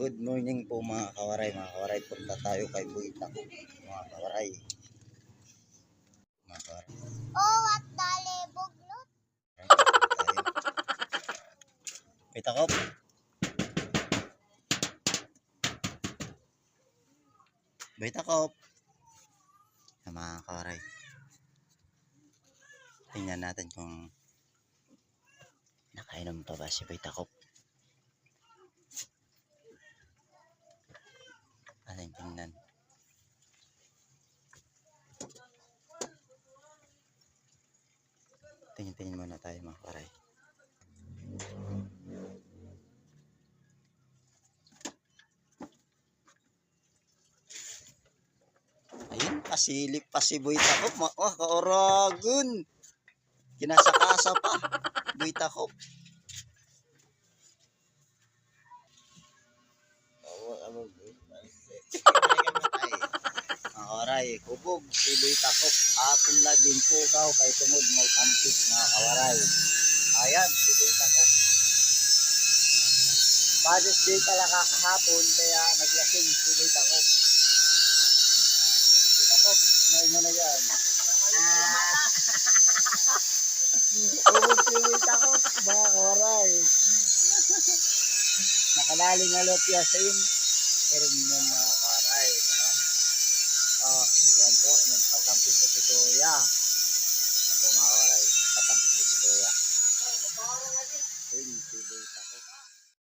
Good morning po mga kawaray. Mga kawaray, punta tayo kay Buita. Mga kawaray. Mga kawaray. Oh, what dali buglot? Buita ko. Buita ko. Mga kawaray. Tingnan natin kung nakainom pa ba si Buita ko. Ating tingnan. Tingin muna tayo mga kawaray. Ayun, pasilip pa si Buita ko. Kaoragun. Kinasakasa pa. Buita ko. Mga kawaray, kubog si Buita ko. Aton laging pukaw kay tungod may tampis mga kawaray. Ayan, si Buita ko. Father's Day pala kakahapon kaya naglasing si Buita ko. Buita ko, may mo na yan. Kubog si Buita ko, mga kawaray. Nakalaling alot yasin. Pero naman mga kawaray. Ayan po, nagpatampis ko si Kuya. Ako mga kawaray, nagpatampis ko si Kuya.